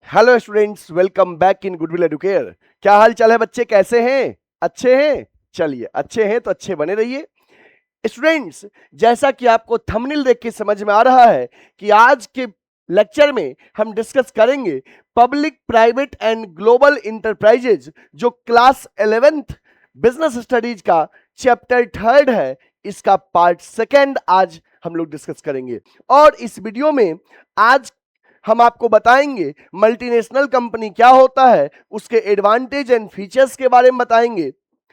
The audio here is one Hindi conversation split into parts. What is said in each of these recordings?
Hello students, welcome back in goodwill Educare. क्या हाल चाल है बच्चे, कैसे हैं? अच्छे हैं? चलिए, अच्छे हैं तो अच्छे बने रहिए। स्टूडेंट्स, जैसा कि आपको थंबनेल देख के समझ में आ रहा है कि आज के लेक्चर में हम डिस्कस करेंगे public private and global enterprises, जो क्लास 11th बिजनेस स्टडीज का चैप्टर 3 है। इसका पार्ट 2 आज हम लोग डिस्कस करेंगे। और इस वीडियो में आज हम आपको बताएंगे मल्टीनेशनल कंपनी क्या होता है, उसके एडवांटेज एंड फीचर्स के बारे में बताएंगे,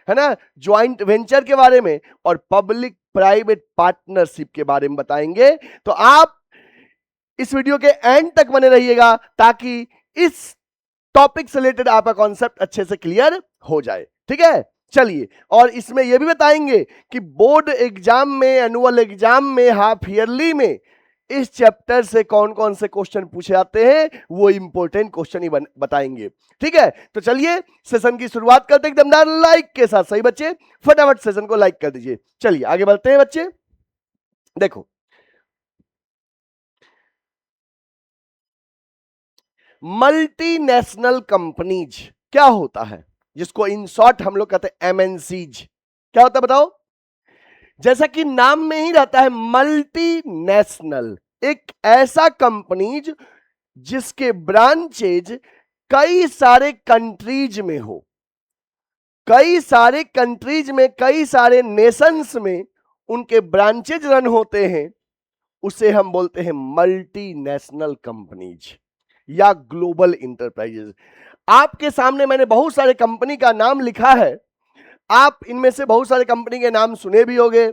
है ना, ज्वाइंट वेंचर के बारे में और पब्लिक प्राइवेट पार्टनरशिप के बारे में बताएंगे। तो आप इस वीडियो के एंड तक बने रहिएगा ताकि इस टॉपिक से रिलेटेड आपका कॉन्सेप्ट अच्छे से क्लियर हो जाए। ठीक है, चलिए। और इसमें यह भी बताएंगे कि बोर्ड एग्जाम में, एनुअल एग्जाम में, हाफ ईयरली में इस चैप्टर से कौन कौन से क्वेश्चन पूछे जाते हैं, वो इंपॉर्टेंट क्वेश्चन ही बताएंगे। ठीक है, तो चलिए सेशन की शुरुआत करते हैं दमदार लाइक के साथ। सही बच्चे, फटाफट सेशन को लाइक कर दीजिए। चलिए आगे बढ़ते हैं बच्चे। देखो, मल्टीनेशनल कंपनीज क्या होता है, जिसको इन शॉर्ट हम लोग कहते हैं एमएनसीज। क्या होता है बताओ? जैसा कि नाम में ही रहता है, मल्टीनेशनल, एक ऐसा कंपनीज जिसके ब्रांचेज कई सारे कंट्रीज में हो, कई सारे कंट्रीज में, कई सारे नेशंस में उनके ब्रांचेज रन होते हैं, उसे हम बोलते हैं मल्टीनेशनल कंपनीज या ग्लोबल इंटरप्राइजेज। आपके सामने मैंने बहुत सारे कंपनी का नाम लिखा है। आप इनमें से बहुत सारे कंपनी के नाम सुने भी होंगे।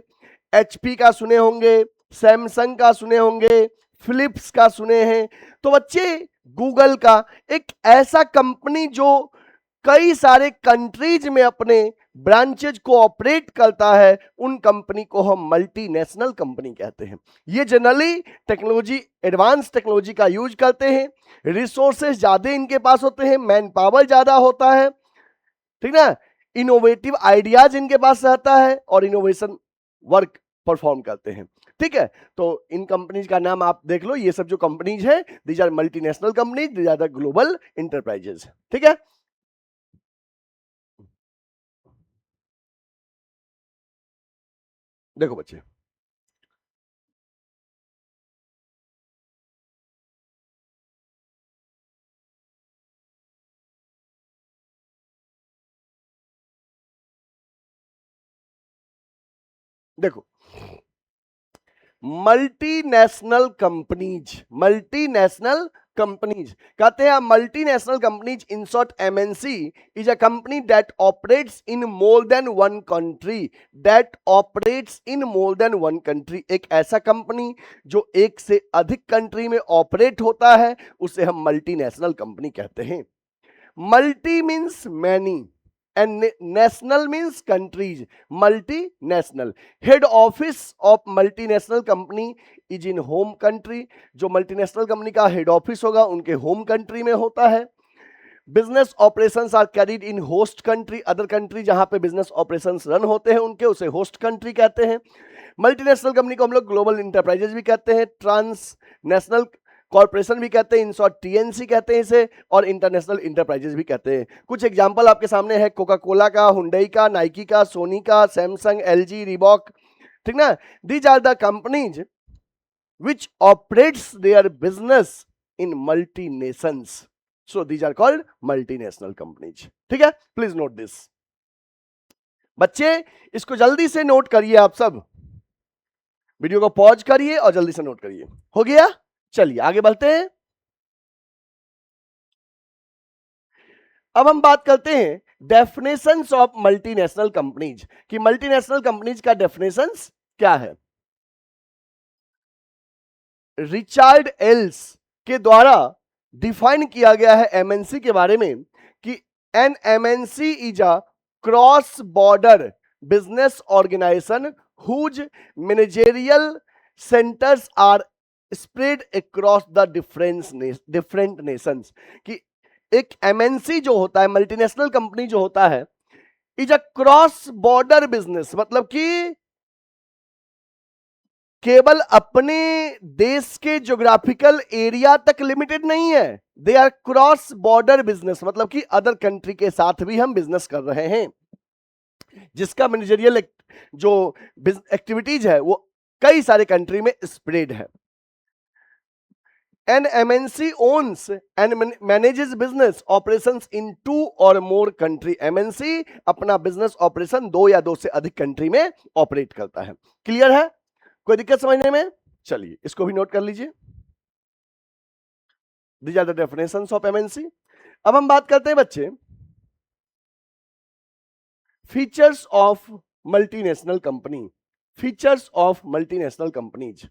एचपी का सुने होंगे, सैमसंग का सुने होंगे, फिलिप्स का सुने हैं। तो बच्चे, गूगल का एक ऐसा कंपनी जो कई सारे कंट्रीज में अपने ब्रांचेज को ऑपरेट करता है, उन कंपनी को हम मल्टीनेशनल कंपनी कहते हैं। ये जनरली टेक्नोलॉजी, एडवांस टेक्नोलॉजी का यूज करते हैं, रिसोर्सेज ज्यादा इनके पास होते हैं, मैन पावर ज्यादा होता है, ठीक ना, इनोवेटिव आइडियाज इनके पास रहता है और इनोवेशन वर्क परफॉर्म करते हैं। ठीक है, तो इन कंपनीज का नाम आप देख लो। ये सब जो कंपनीज है, these are multinational companies, these are the global enterprises. ठीक है, देखो बच्चे, देखो, मल्टीनेशनल कंपनीज, मल्टीनेशनल कंपनीज कहते हैं multinational companies, in short MNC is a company that operates in more than one country, that operates in more than one country. एक ऐसा कंपनी जो एक से अधिक कंट्री में ऑपरेट होता है, उसे हम मल्टीनेशनल कंपनी कहते हैं। Multi means many and national means countries. Multinational, head office of multinational company is in home country. जो मल्टीनेशनल कंपनी का हेड ऑफिस होगा उनके होम कंट्री में होता है। Business operations are carried in host country, other country जहां पे बिजनेस ऑपरेशंस रन होते हैं उनके, उसे होस्ट कंट्री कहते हैं। मल्टीनेशनल कंपनी को हम लोग ग्लोबल इंटरप्राइजेज भी कहते हैं, ट्रांस नेशनल कॉर्पोरेशन भी कहते हैं, इन शॉर्ट टीएनसी कहते हैं इसे, और इंटरनेशनल इंटरप्राइजेज भी कहते हैं। कुछ एग्जांपल आपके सामने है, कोका कोला का, हुंडई का, नाइकी का, सोनी का, सैमसंग, एलजी, रिबॉक। ठीक ना, these are the companies which operates their business in multi nations, so these are called multinational companies। ठीक है, प्लीज नोट दिस। बच्चे, इसको जल्दी से नोट करिए, आप सब वीडियो को पॉज करिए और जल्दी से नोट करिए। हो गया? चलिए आगे बढ़ते हैं। अब हम बात करते हैं डेफिनेशंस ऑफ मल्टीनेशनल कंपनीज, कि मल्टीनेशनल कंपनीज का डेफिनेशंस क्या है। रिचार्ड एल्स के द्वारा डिफाइन किया गया है एमएनसी के बारे में कि an MNC is a cross border business organisation whose managerial centres are spread across the different nations. कि एक एमएनसी जो होता है, मल्टीनेशनल कंपनी जो होता है, is a cross border business, मतलब कि केवल अपने देश के ज्योग्राफिकल एरिया तक लिमिटेड नहीं है, they are cross border business, मतलब कि अदर कंट्री के साथ भी हम बिजनेस कर रहे हैं, जिसका मैनेजरियल जो एक्टिविटीज है वो कई सारे कंट्री में स्प्रेड है। An MNC owns and manages business operations in 2 or more country। MNC अपना बिजनेस ऑपरेशन 2 या 2 से अधिक कंट्री में ऑपरेट करता है। क्लियर है? कोई दिक्कत समझने में? चलिए इसको भी नोट कर लीजिए। These are the definitions of MNC। अब हम बात करते हैं बच्चे features of multinational company, features of multinational companies.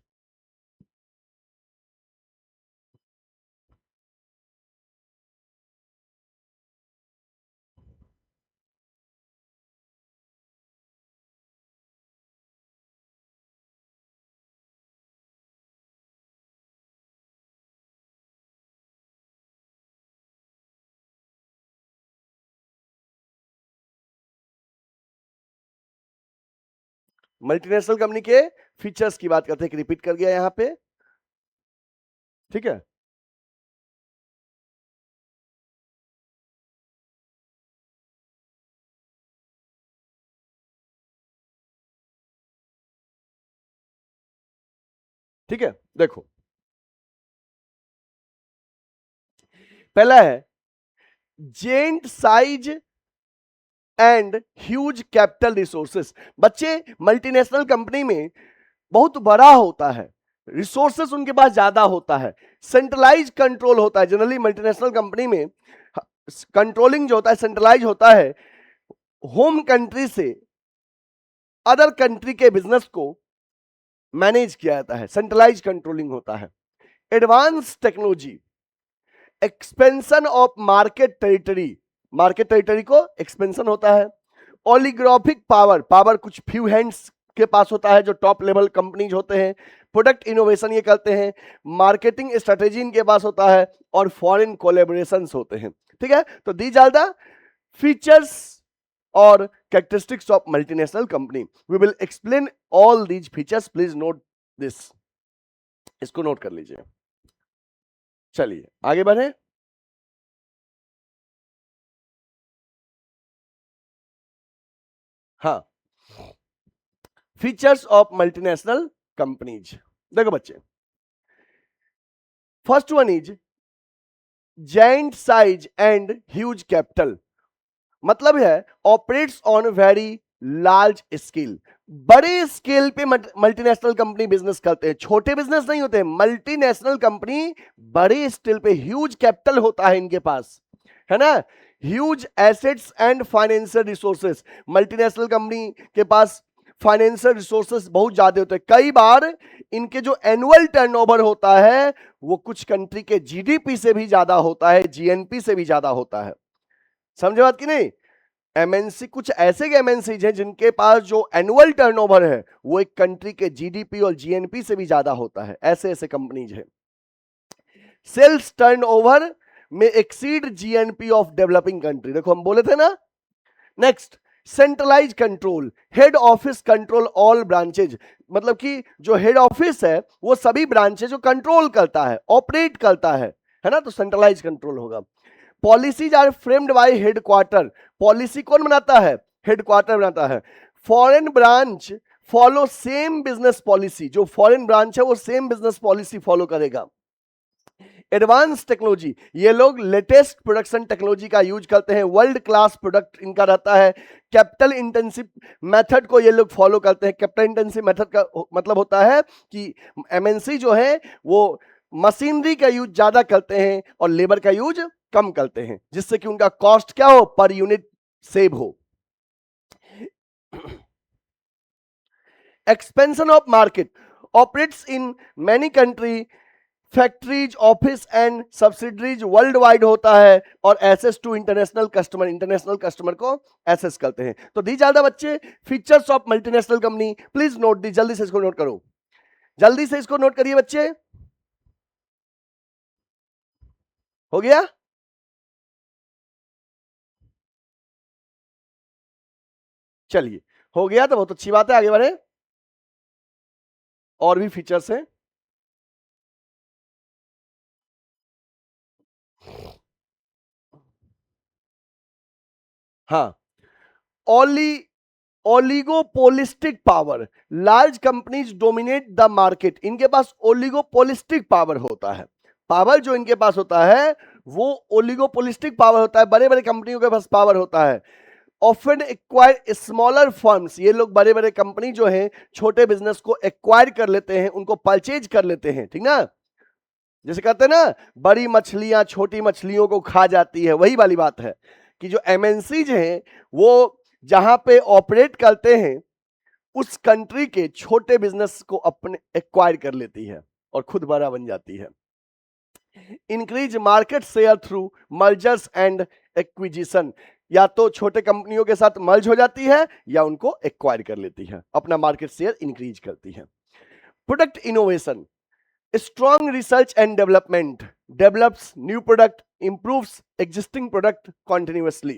Multinational company के फीचर्स की बात करते हैं, रिपीट कर गया यहां पे, ठीक है। ठीक है, देखो पहला है giant size and huge capital resources. बच्चे मल्टीनेशनल कंपनी में बहुत बड़ा होता है, रिसोर्सेस उनके पास ज्यादा होता है, सेंट्रलाइज कंट्रोल होता है। जनरली मल्टीनेशनल कंपनी में कंट्रोलिंग जो होता है सेंट्रलाइज होता है, होम कंट्री से अदर कंट्री के बिजनेस को मैनेज किया जाता है, सेंट्रलाइज कंट्रोलिंग होता है। Advance technology, expansion of market territory, market territory को एक्सपेंशन होता है। ओलिग्राफिक पावर, पावर कुछ फ्यू हैंड्स के पास होता है जो टॉप लेवल कंपनीज होते हैं। प्रोडक्ट इनोवेशन ये करते हैं। मार्केटिंग स्ट्रेटेजी इनके पास होता है और फॉरेन कोलैबोरेशंस होते हैं। ठीक है, तो दीज आर द फीचर्स और characteristics of multinational company. We will explain all these features, please note this, इसको नोट कर लीजिए। चलिए आगे बढ़े। हाँ, फीचर्स ऑफ मल्टीनेशनल कंपनीज, देखो बच्चे, first one is giant size and huge capital, मतलब है operates on very large scale. बड़े स्केल पे मल्टीनेशनल कंपनी बिजनेस करते हैं, छोटे बिजनेस नहीं होते। मल्टीनेशनल कंपनी बड़े स्केल पे, ह्यूज कैपिटल होता है इनके पास, है ना, huge assets and financial resources. Multinational company के पास फाइनेंशियल रिसोर्सेस बहुत ज्यादा होते हैं। कई बार इनके जो एनुअल टर्नओवर होता है वो कुछ कंट्री के जीडीपी से भी ज्यादा होता है, जीएनपी से भी ज्यादा होता है। समझे बात की नहीं? एमएनसी, कुछ ऐसे एमएनसीज हैं जिनके पास जो एनुअल टर्नओवर है वो एक कंट्री के जीडीपी और जीएनपी से भी ज्यादा होता है, ऐसे ऐसे कंपनीज हैं। सेल्स टर्नओवर में exceed GNP of developing country, देखो हम बोले थे ना। Next, centralise control, head office control all branches, मतलब कि जो हेड ऑफिस है वो सभी ब्रांचेज को कंट्रोल करता है, ऑपरेट करता है ना, तो सेंट्रलाइज कंट्रोल होगा। Policies are framed by headquarter, policy कौन बनाता है? हेडक्वार्टर बनाता है। Foreign branch follow same business policy, जो फॉरेन ब्रांच है वो सेम बिजनेस पॉलिसी फॉलो करेगा। एडवांस टेक्नोलॉजी, ये लोग लेटेस्ट प्रोडक्शन टेक्नोलॉजी का यूज करते हैं, वर्ल्ड क्लास प्रोडक्ट इनका रहता है। कैपिटल इंटेंसिव मेथड को ये लोग फॉलो करते हैं। कैपिटल इंटेंसिव मेथड का मतलब होता है कि एमएनसी जो है वो मशीनरी का यूज ज्यादा करते हैं और लेबर का यूज कम करते हैं, जिससे कि उनका कॉस्ट क्या हो, पर यूनिट सेव हो। Expansion of market, operates in many country, factories, office and subsidiaries world wide होता है और access to international customer, international customer को एसेस करते हैं। तो दी ज्यादा बच्चे features of multinational company, please note दी, जल्दी से इसको नोट करो, जल्दी से इसको नोट करिए बच्चे। हो गया? चलिए, हो गया तो बहुत अच्छी बात है, आगे बढ़े। और भी फीचर्स हैं। हाँ, oli oligopolistic power, large companies dominate the market, इनके पास ओलिगोपोलिस्टिक पावर होता है। पावर जो इनके पास होता है वो ओलिगोपोलिस्टिक पावर होता है, बड़े बड़े कंपनियों के पास पावर होता है। ऑफन एक्वायर स्मॉलर फर्म्स, ये लोग बड़े बड़े कंपनी जो है छोटे बिजनेस को एक्वायर कर लेते हैं, उनको परचेज कर लेते हैं, ठीक ना। जैसे कहते हैं ना, बड़ी मछलियां छोटी मछलियों को खा जाती है, वही वाली बात है कि जो एमएनसीज हैं वो जहां पे ऑपरेट करते हैं उस कंट्री के छोटे बिजनेस को अपने एक्वायर कर लेती है और खुद बड़ा बन जाती है। Increase market share through mergers and acquisition, या तो छोटे कंपनियों के साथ मर्ज हो जाती है या उनको एक्वायर कर लेती है, अपना मार्केट शेयर इंक्रीज करती है। Product innovation, strong research and development, develops new product, improves existing product continuously.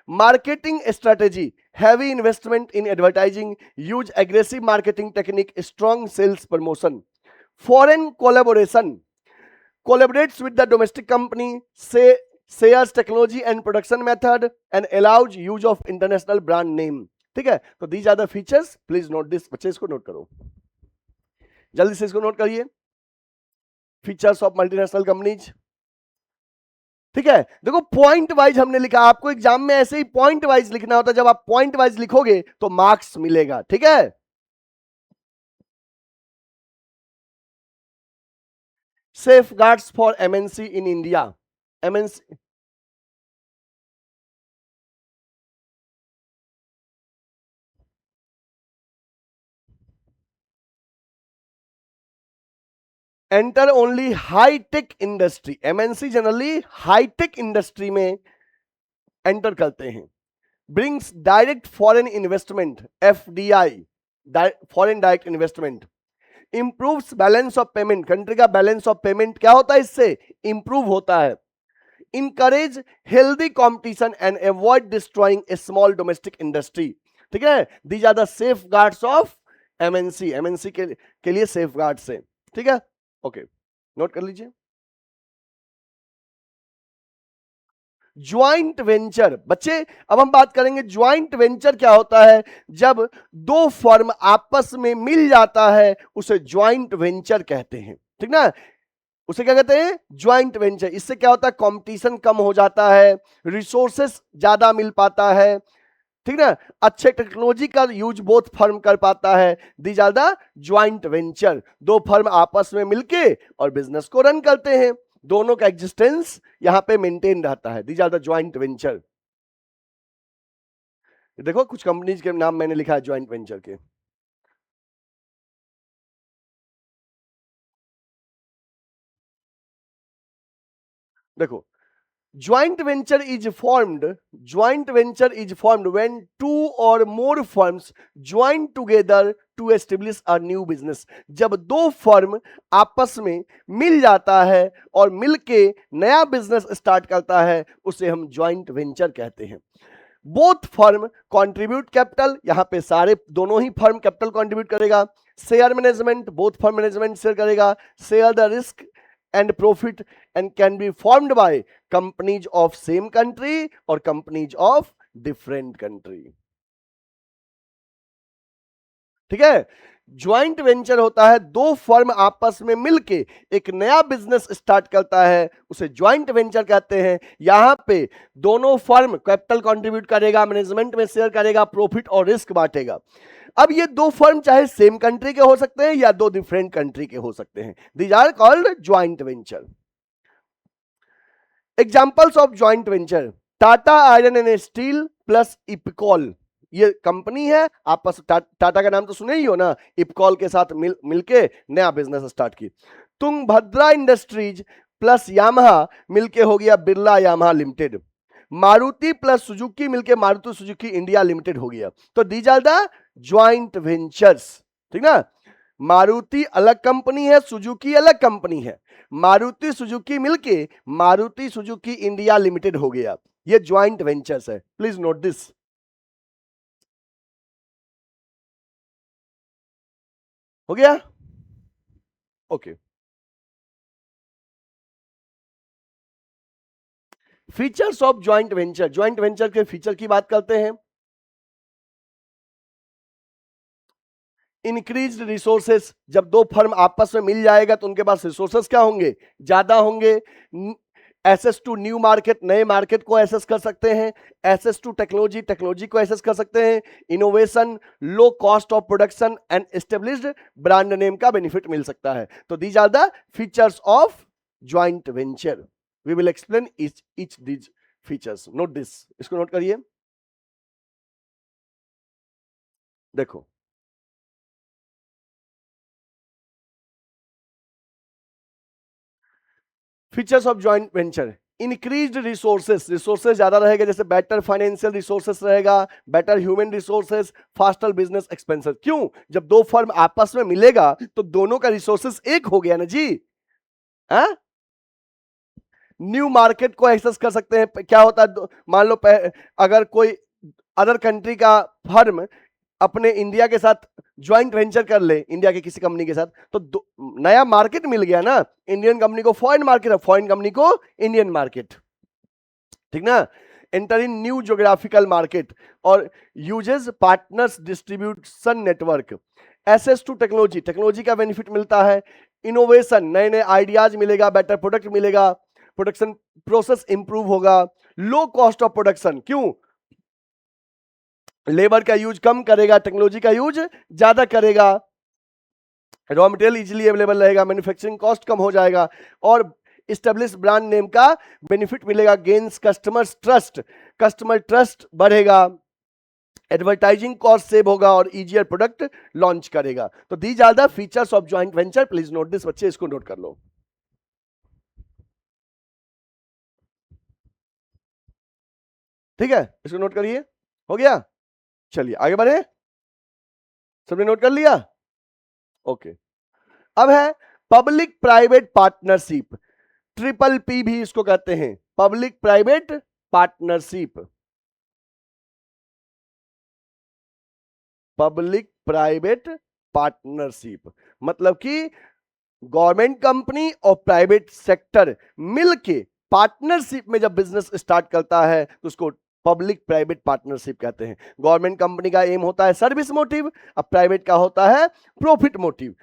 Marketing strategy, heavy investment in advertising, use aggressive marketing technique, strong sales promotion. Foreign collaboration, collaborates with the domestic company, say shares technology and production method and allows use of international brand name. ठीक है, तो these are the features, please note this, बच्चे इसको नोट करो, जल्दी से इसको नोट करिए। फीचर्स ऑफ मल्टीनेशनल कंपनीज, ठीक है। देखो पॉइंट वाइज हमने लिखा, आपको एग्जाम में ऐसे ही पॉइंट वाइज लिखना होता है, जब आप पॉइंट वाइज लिखोगे तो मार्क्स मिलेगा, ठीक है। Safeguards for MNC in India, MNC enter only high tech industry, MNC generally high tech industry में एंटर करते हैं। Brings direct foreign investment, FDI, foreign direct investment. Improves balance of payment, country का बैलेंस ऑफ पेमेंट क्या होता है, इससे इंप्रूव होता है। Encourage healthy competition and avoid destroying a small domestic industry, ठीक है। These are the safeguards of MNC, MNC के लिए सेफ गार्ड्स है, ठीक है। ओके, नोट कर लीजिए। ज्वाइंट वेंचर, बच्चे अब हम बात करेंगे ज्वाइंट वेंचर क्या होता है। जब दो फर्म आपस में मिल जाता है उसे ज्वाइंट वेंचर कहते हैं, ठीक ना। उसे क्या कहते हैं, ज्वाइंट वेंचर। इससे क्या होता है, कंपटीशन कम हो जाता है, रिसोर्सेस ज्यादा मिल पाता है, ठीक ना। अच्छे टेक्नोलॉजी का यूज बोथ फर्म कर पाता है। These are the joint venture, दो फर्म आपस में मिलके और बिजनेस को रन करते हैं, दोनों का एग्जिस्टेंस यहां पे मेंटेन रहता है। These are the joint venture. देखो कुछ कंपनीज के नाम मैंने लिखा है ज्वाइंट वेंचर के। देखो, joint venture is formed, joint venture is formed when two or more firms join together to establish a new business, जब दो फर्म आपस में मिल जाता है और मिलके नया बिजनेस स्टार्ट करता है उसे हम ज्वाइंट वेंचर कहते हैं। बोथ फर्म कंट्रीब्यूट कैपिटल, यहां पे सारे दोनों ही फर्म कैपिटल कंट्रीब्यूट करेगा। Share management, both firm management share करेगा। Share the risk and profit and can be formed by companies of same country or companies of different country, ठीक है। ज्वाइंट वेंचर होता है दो फर्म आपस में मिलके एक नया बिजनेस स्टार्ट करता है, उसे ज्वाइंट वेंचर कहते हैं। यहां पे दोनों फर्म कैपिटल कंट्रीब्यूट करेगा, मैनेजमेंट में शेयर करेगा, प्रॉफिट और रिस्क बांटेगा। अब ये दो फर्म चाहे सेम कंट्री के हो सकते हैं या दो डिफरेंट कंट्री के हो सकते हैं। These are called joint venture. Examples of joint venture, Tata iron and steel plus इपकॉल, ये कंपनी है आपस, टाटा का नाम तो सुने ही हो ना, इपकॉल के साथ मिलके नया बिजनेस स्टार्ट की। तुंगभद्रा इंडस्ट्रीज प्लस यामाहा मिलके हो गया Birla Yamaha limited. Maruti plus Suzuki मिलके मारुति सुजुकी इंडिया लिमिटेड हो गया। तो these are the joint ventures, ठीक ना। मारुति अलग कंपनी है, सुजुकी अलग कंपनी है, मारुति सुजुकी मिलके मारुति सुजुकी इंडिया लिमिटेड हो गया, ये ज्वाइंट वेंचर्स है, प्लीज नोट दिस। हो गया? Okay. Features of joint venture, joint venture के फीचर की बात करते हैं। इंक्रीज रिसोर्सेस, जब दो फर्म आपस में मिल जाएगा तो उनके पास रिसोर्सेस क्या होंगे, ज्यादा होंगे। एसेस टू न्यू मार्केट, नए मार्केट को एसेस कर सकते हैं। एसेस टू टेक्नोलॉजी, टेक्नोलॉजी को एसेस कर सकते हैं। Innovation, low cost of production and established brand name का बेनिफिट मिल सकता है। तो these are the features of joint venture. We will explain each these features. Note this, इसको नोट करिए। देखो, features of joint venture, increased resources, resources ज्यादा रहेगा, जैसे बेटर फाइनेंशियल रिसोर्सेस रहेगा, better human resources, faster business expenses. क्यों? जब दो फर्म आपस में मिलेगा तो दोनों का रिसोर्सेस एक हो गया ना जी। न्यू मार्केट को एक्सेस कर सकते हैं। क्या होता है, मान लो अगर कोई अदर कंट्री का फर्म अपने इंडिया के साथ ज्वाइंट वेंचर कर ले, इंडिया के किसी कंपनी के साथ, तो नया मार्केट मिल गया ना। इंडियन कंपनी को फॉरेन मार्केट, फॉरेन कंपनी को इंडियन मार्केट, ठीक ना। Enter in new geographical market और uses partners distribution network. Access to technology, technology का बेनिफिट मिलता है। इनोवेशन, नए नए आइडियाज मिलेगा, बेटर प्रोडक्ट मिलेगा, प्रोडक्शन प्रोसेस इंप्रूव होगा। लो कॉस्ट ऑफ प्रोडक्शन, क्यों? लेबर का यूज कम करेगा, टेक्नोलॉजी का यूज ज्यादा करेगा। रॉ मटेरियल इजीली अवेलेबल रहेगा, मैन्युफैक्चरिंग कॉस्ट कम हो जाएगा और इस्टेब्लिश ब्रांड नेम का बेनिफिट मिलेगा। Gains customers trust, customer trust बढ़ेगा। एडवर्टाइजिंग कॉस्ट सेव होगा और इजियर प्रोडक्ट लॉन्च करेगा। तो these are the features of joint venture. Please note this बच्चे, इसको नोट कर लो। ठीक है, इसको नोट करिए। हो गया? चलिए आगे बढ़े। सबने नोट कर लिया? ओके। अब है public private partnership, triple P भी इसको कहते हैं, public private partnership. Public private partnership मतलब कि गवर्नमेंट कंपनी और प्राइवेट सेक्टर मिलके पार्टनरशिप में जब बिजनेस स्टार्ट करता है तो उसको पब्लिक प्राइवेट पार्टनरशिप कहते हैं। गवर्नमेंट कंपनी का एम होता है सर्विस मोटिव, अब प्राइवेट का होता है प्रॉफिट मोटिव।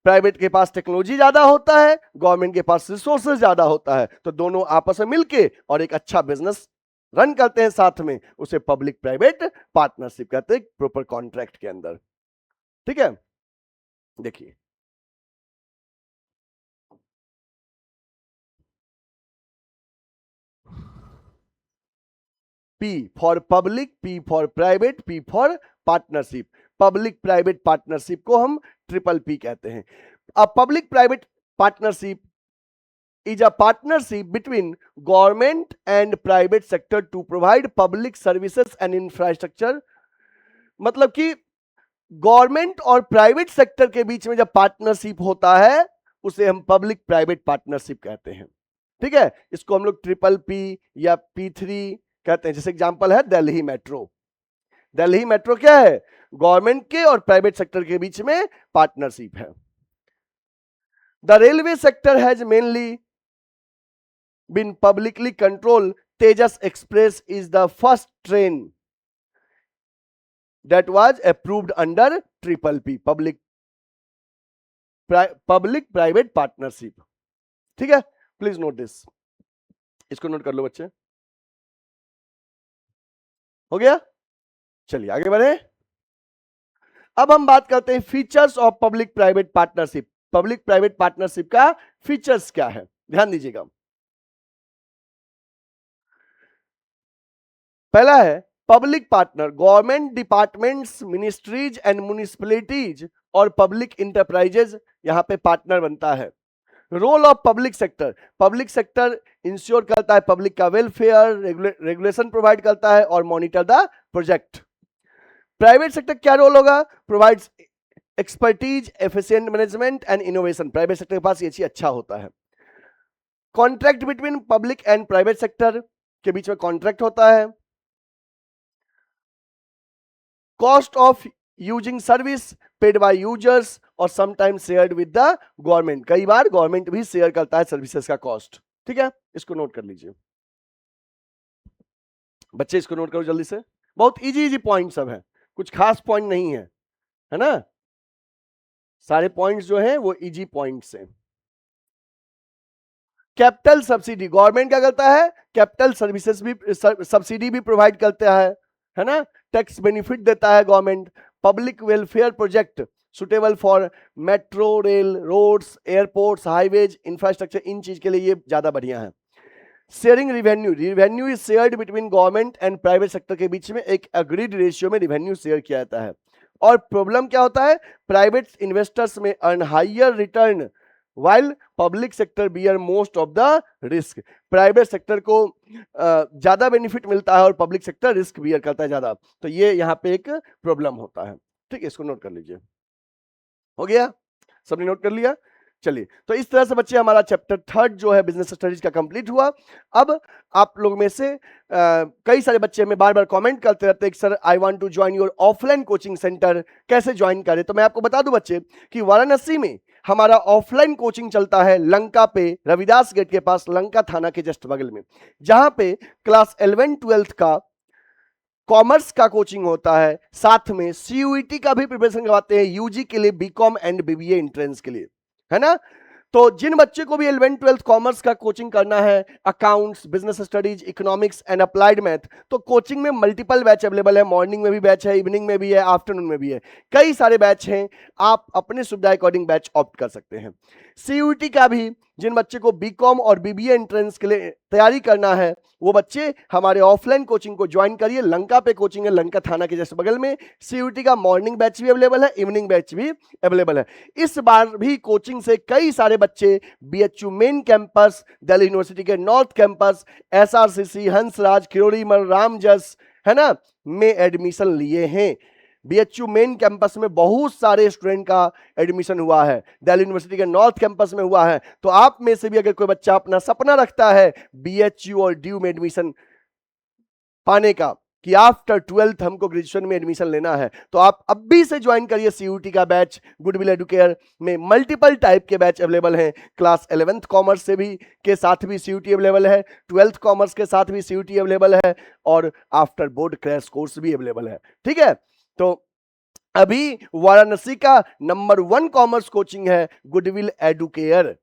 प्राइवेट के पास टेक्नोलॉजी ज्यादा होता है, गवर्नमेंट के पास रिसोर्सेज ज्यादा होता है, तो दोनों आपस में मिलके और एक अच्छा बिजनेस रन करते हैं साथ में, उसे पब्लिक प्राइवेट पार्टनरशिप कहते हैं प्रॉपर कॉन्ट्रैक्ट के अंदर। ठीक है, देखिए P for public, P for private, P for partnership. Public private partnership को हम ट्रिपल P कहते हैं। अब public private partnership is a partnership between government and private sector to provide public services and infrastructure। मतलब कि गवर्नमेंट और प्राइवेट सेक्टर के बीच में जब पार्टनरशिप होता है उसे हम पब्लिक प्राइवेट पार्टनरशिप कहते हैं। ठीक है, इसको हम लोग ट्रिपल पी या P3 कहते हैं। जैसे एग्जांपल है दिल्ली मेट्रो। दिल्ली मेट्रो क्या है? गवर्नमेंट के और प्राइवेट सेक्टर के बीच में पार्टनरशिप है। The railway sector has mainly been publicly controlled. Tejas Express is the first train that was approved under triple P, public private partnership। ठीक है, प्लीज नोट दिस, इसको नोट कर लो बच्चे। हो गया? चलिए आगे बढ़े। अब हम बात करते हैं features of public private partnership. Public private partnership का फीचर्स क्या है, ध्यान दीजिएगा। पहला है public partner, government departments, ministries and municipalities और पब्लिक इंटरप्राइजेज यहां पे पार्टनर बनता है। Role of public sector, public sector ensure करता है पब्लिक का वेलफेयर, रेगुलेशन प्रोवाइड करता है और monitor the project. Private sector क्या रोल होगा? Provides expertise, efficient management and innovation. Private sector के पास ये चीज अच्छा होता है। Contract between public and private sector के बीच में कॉन्ट्रैक्ट होता है। Cost of using service, paid by users और sometimes shared with the government. कई बार गवर्नमेंट भी शेयर करता है सर्विसेज का कॉस्ट। ठीक है, इसको नोट कर लीजिए बच्चे, इसको नोट करो जल्दी से। बहुत इजी इजी पॉइंट सब है, कुछ खास पॉइंट नहीं है ना। सारे पॉइंट्स जो हैं वो इजी पॉइंट्स हैं। कैपिटल सब्सिडी, गवर्नमेंट क्या करता है, कैपिटल सर्विसेज भी सब्सिडी भी प्रोवाइड करता है ना। टैक्स बेनिफिट देता है government. Public welfare project suitable for metro, rail, roads, airports, highways, infrastructure, इन चीज के लिए ये ज्यादा बढ़िया है। Sharing revenue, revenue is shared between government and private sector के बीच में एक अग्रीड रेशियो में रिवेन्यू शेयर किया जाता है। और प्रॉब्लम क्या होता है, प्राइवेट इन्वेस्टर्स में earn higher return while public sector bear most of the risk. Private sector को ज्यादा बेनिफिट मिलता है और पब्लिक सेक्टर रिस्क बियर करता है ज्यादा। तो ये यहाँ पे एक प्रॉब्लम होता है। ठीक है, इसको नोट कर लीजिए। हो गया, सबने नोट कर लिया। चलिए, तो इस तरह से बच्चे हमारा चैप्टर 3 जो है बिजनेस स्टडीज का कंप्लीट हुआ। अब आप लोग में से कई सारे बच्चे हमें बार बार कमेंट करते रहते हैं कि sir I want to join your offline coaching centre, कैसे ज्वाइन करें। तो मैं आपको बता दूं बच्चे कि वाराणसी में हमारा ऑफलाइन कोचिंग चलता है लंका पे, रविदास गेट के पास, लंका थाना के जस्ट बगल में, जहां पे क्लास 11-12 का कॉमर्स का कोचिंग होता है, साथ में सीयूईटी का भी प्रिपरेशन करवाते हैं, यूजी के लिए, बीकॉम एंड बीबीए एंट्रेंस के लिए, है ना। तो जिन बच्चे को भी 11-12 कॉमर्स का कोचिंग करना है, accounts, business studies, economics and applied math, तो कोचिंग में मल्टीपल बैच अवेलेबल है। मॉर्निंग में भी बैच है, इवनिंग में भी है, आफ्टरनून में भी है, कई सारे बैच हैं। आप अपने सुविधा अकॉर्डिंग बैच ऑप्ट कर सकते हैं। सीयूईटी का भी जिन बच्चे को बीकॉम और बीबीए एंट्रेंस के लिए तैयारी करना है, वो बच्चे हमारे ऑफलाइन कोचिंग को ज्वाइन करिए। लंका पे कोचिंग है, लंका थाना के जस्ट बगल में। सीयूईटी का मॉर्निंग बैच भी अवेलेबल है, इवनिंग बैच भी अवेलेबल है। इस बार भी कोचिंग से कई सारे बच्चे BHU main campus, Delhi university के north campus, SRCC, Hansraj, Kirori, Ramjas, है ना, में एडमिशन लिए हैं। बीएचयू मेन कैंपस में बहुत सारे स्टूडेंट का एडमिशन हुआ है, दिल्ली यूनिवर्सिटी के नॉर्थ कैंपस में हुआ है। तो आप में से भी अगर कोई बच्चा अपना सपना रखता है बीएचयू और ड्यू में एडमिशन पाने का, कि आफ्टर 12th हमको ग्रेजुएशन में एडमिशन लेना है, तो आप अभी से ज्वाइन करिए सीयूटी का बैच। गुडविल एडुकेयर में मल्टीपल टाइप के बैच अवेलेबल हैं। क्लास 11th कॉमर्स से भी के साथ भी सीयूटी अवेलेबल है, 12th कॉमर्स के साथ भी सीयूटी अवेलेबल है, और आफ्टर बोर्ड क्रैश कोर्स भी अवेलेबल है। ठीक है, तो अभी वाराणसी का नंबर 1 कॉमर्स कोचिंग है गुडविल एडुकेयर,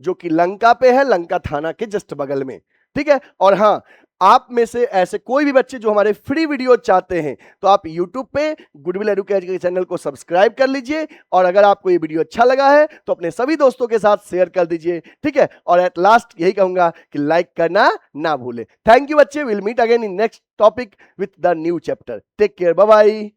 जो कि लंका पे है, लंका थाना के जस्ट बगल में। ठीक है, और हाँ, आप में से ऐसे कोई भी बच्चे जो हमारे फ्री वीडियो चाहते हैं, तो आप YouTube पे गुडविल एडुकेयर के चैनल को सब्सक्राइब कर लीजिए। और अगर आपको ये वीडियो अच्छा लगा है तो अपने सभी दोस्तों के साथ शेयर कर दीजिए। ठीक है, और एट लास्ट यही कहूंगा कि लाइक करना ना भूले। थैंक यू बच्चे, will meet again in next topic with the new chapter. Take care, bye bye.